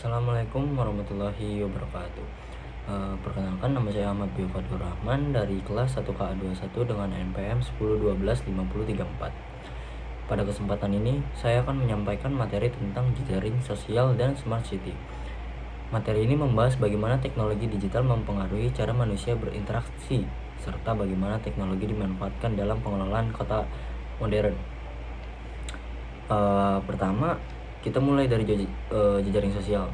Assalamualaikum warahmatullahi wabarakatuh. Perkenalkan, nama saya Ahmad Fatur Rahman dari kelas 1KA21 dengan NPM 10125034. Pada kesempatan ini, saya akan menyampaikan materi tentang jejaring sosial dan smart city. Materi ini membahas bagaimana teknologi digital mempengaruhi cara manusia berinteraksi, serta bagaimana teknologi dimanfaatkan dalam pengelolaan kota modern. Pertama, kita mulai dari jejaring sosial.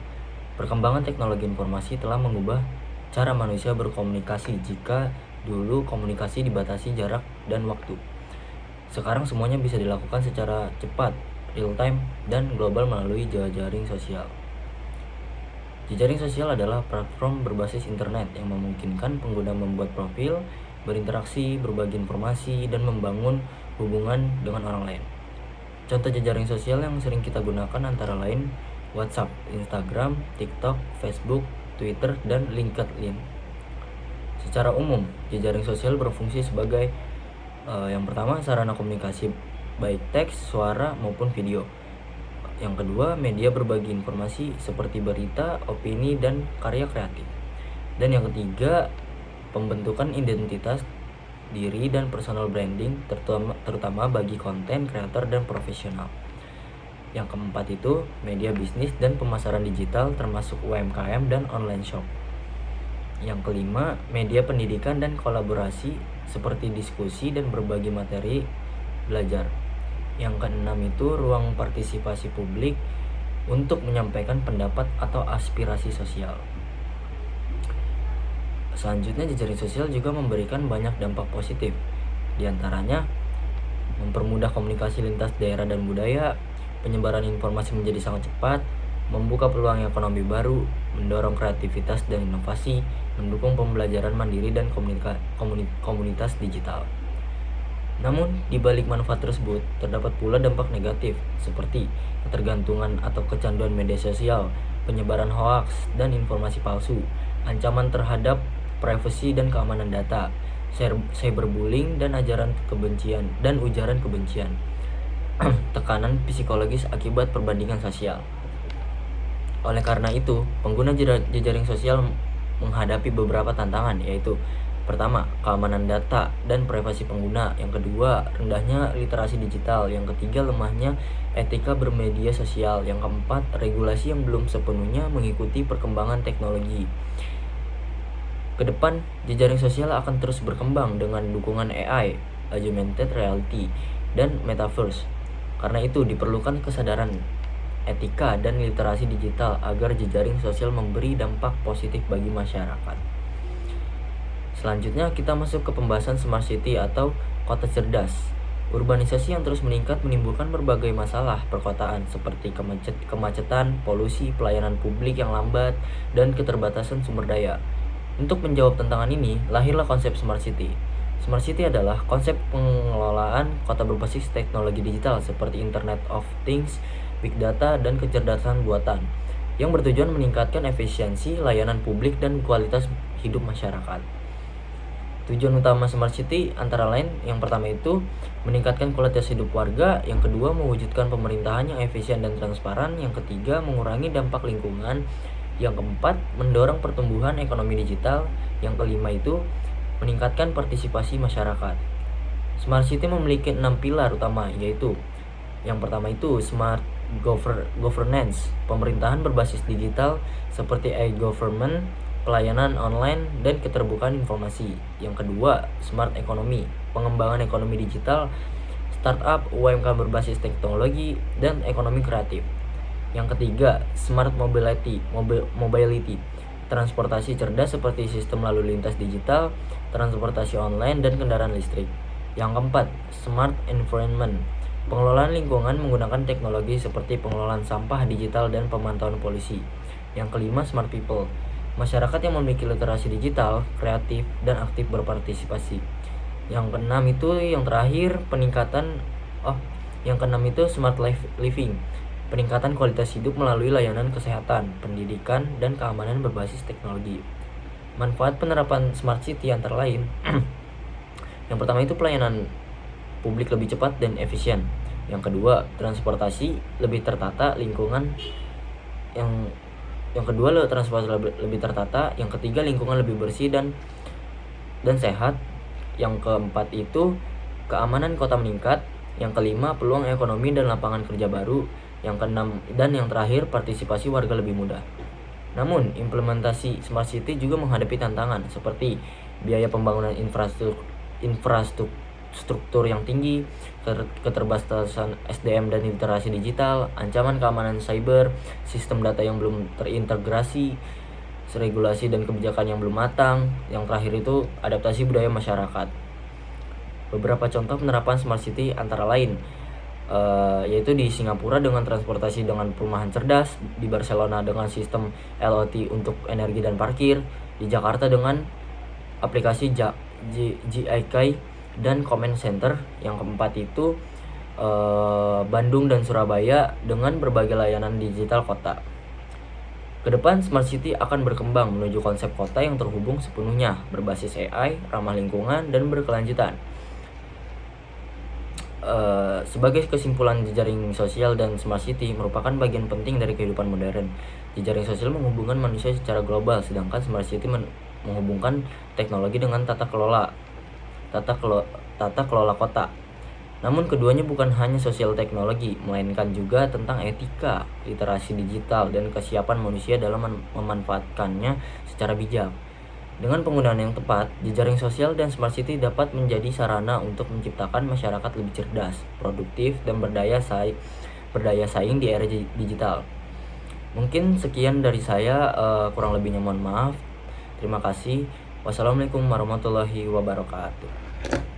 Perkembangan teknologi informasi telah mengubah cara manusia berkomunikasi. Jika dulu komunikasi dibatasi jarak dan waktu, sekarang semuanya bisa dilakukan secara cepat, real time, dan global melalui jejaring sosial. Jejaring sosial adalah platform berbasis internet yang memungkinkan pengguna membuat profil, berinteraksi, berbagi informasi, dan membangun hubungan dengan orang lain. Contoh jejaring sosial yang sering kita gunakan antara lain WhatsApp, Instagram, TikTok, Facebook, Twitter, dan LinkedIn. Secara umum, jejaring sosial berfungsi sebagai yang pertama, sarana komunikasi baik teks, suara, maupun video. Yang kedua, media berbagi informasi seperti berita, opini, dan karya kreatif. Dan yang ketiga, pembentukan identitas diri dan personal branding, terutama bagi konten kreator dan profesional. Yang keempat itu media bisnis dan pemasaran digital termasuk UMKM dan online shop. Yang kelima, media pendidikan dan kolaborasi seperti diskusi dan berbagi materi belajar. Yang keenam itu ruang partisipasi publik untuk menyampaikan pendapat atau aspirasi sosial. Selanjutnya, jejaring sosial juga memberikan banyak dampak positif. Di antaranya, mempermudah komunikasi lintas daerah dan budaya, penyebaran informasi menjadi sangat cepat, membuka peluang ekonomi baru, mendorong kreativitas dan inovasi, mendukung pembelajaran mandiri dan komunitas digital. Namun, di balik manfaat tersebut, terdapat pula dampak negatif, seperti ketergantungan atau kecanduan media sosial, penyebaran hoaks dan informasi palsu, ancaman terhadap privasi dan keamanan data, cyberbullying dan ujaran kebencian, tekanan psikologis akibat perbandingan sosial. Oleh karena itu, pengguna jejaring sosial menghadapi beberapa tantangan, yaitu pertama, keamanan data dan privasi pengguna. Yang kedua, rendahnya literasi digital. Yang ketiga, lemahnya etika bermedia sosial. Yang keempat, regulasi yang belum sepenuhnya mengikuti perkembangan teknologi. Kedepan, jejaring sosial akan terus berkembang dengan dukungan AI, augmented reality, dan metaverse. Karena itu, diperlukan kesadaran etika dan literasi digital agar jejaring sosial memberi dampak positif bagi masyarakat. Selanjutnya, kita masuk ke pembahasan smart city atau kota cerdas. Urbanisasi yang terus meningkat menimbulkan berbagai masalah perkotaan seperti kemacetan, polusi, pelayanan publik yang lambat, dan keterbatasan sumber daya. Untuk menjawab tantangan ini, lahirlah konsep smart city. Smart city adalah konsep pengelolaan kota berbasis teknologi digital seperti Internet of Things, Big Data, dan kecerdasan buatan, yang bertujuan meningkatkan efisiensi, layanan publik, dan kualitas hidup masyarakat. Tujuan utama smart city antara lain, yang pertama itu meningkatkan kualitas hidup warga, yang kedua mewujudkan pemerintahan yang efisien dan transparan, yang ketiga mengurangi dampak lingkungan, yang keempat mendorong pertumbuhan ekonomi digital, yang kelima itu meningkatkan partisipasi masyarakat. Smart city memiliki 6 pilar utama, yaitu yang pertama itu smart governance, pemerintahan berbasis digital seperti e-government, pelayanan online, dan keterbukaan informasi. Yang kedua, smart economy, pengembangan ekonomi digital, startup, UMKM berbasis teknologi, dan ekonomi kreatif. Yang ketiga, smart mobility, transportasi cerdas seperti sistem lalu lintas digital, transportasi online, dan kendaraan listrik. Yang keempat, smart environment, pengelolaan lingkungan menggunakan teknologi seperti pengelolaan sampah digital dan pemantauan polusi. Yang kelima, smart people, masyarakat yang memiliki literasi digital, kreatif, dan aktif berpartisipasi. Yang keenam itu, smart living, peningkatan kualitas hidup melalui layanan kesehatan, pendidikan, dan keamanan berbasis teknologi. Manfaat penerapan smart city antara lain yang pertama itu pelayanan publik lebih cepat dan efisien. Yang kedua, transportasi lebih tertata, lingkungan yang Yang kedua, transportasi lebih tertata. Yang ketiga, lingkungan lebih bersih dan sehat. Yang keempat itu keamanan kota meningkat. Yang kelima, peluang ekonomi dan lapangan kerja baru. Yang keenam dan yang terakhir, partisipasi warga lebih mudah. Namun, implementasi Smart City juga menghadapi tantangan seperti biaya pembangunan infrastruktur yang tinggi, keterbatasan SDM dan literasi digital, ancaman keamanan cyber, sistem data yang belum terintegrasi, regulasi dan kebijakan yang belum matang. Yang terakhir itu adaptasi budaya masyarakat. Beberapa contoh penerapan Smart City antara lain yaitu di Singapura dengan transportasi dengan perumahan cerdas, di Barcelona dengan sistem LOT untuk energi dan parkir, di Jakarta dengan aplikasi GIK dan Comment Center. Yang keempat itu Bandung dan Surabaya dengan berbagai layanan digital kota. Kedepan Smart City akan berkembang menuju konsep kota yang terhubung sepenuhnya, berbasis AI, ramah lingkungan, dan berkelanjutan. Sebagai kesimpulan, jejaring sosial dan Smart City merupakan bagian penting dari kehidupan modern. Jejaring sosial menghubungkan manusia secara global, sedangkan Smart City menghubungkan teknologi dengan tata kelola kota. Namun keduanya bukan hanya sosial teknologi, melainkan juga tentang etika, literasi digital, dan kesiapan manusia dalam memanfaatkannya secara bijak. Dengan penggunaan yang tepat, jejaring sosial dan Smart City dapat menjadi sarana untuk menciptakan masyarakat lebih cerdas, produktif, dan berdaya saing di era digital. Mungkin sekian dari saya, kurang lebihnya mohon maaf. Terima kasih. Wassalamualaikum warahmatullahi wabarakatuh.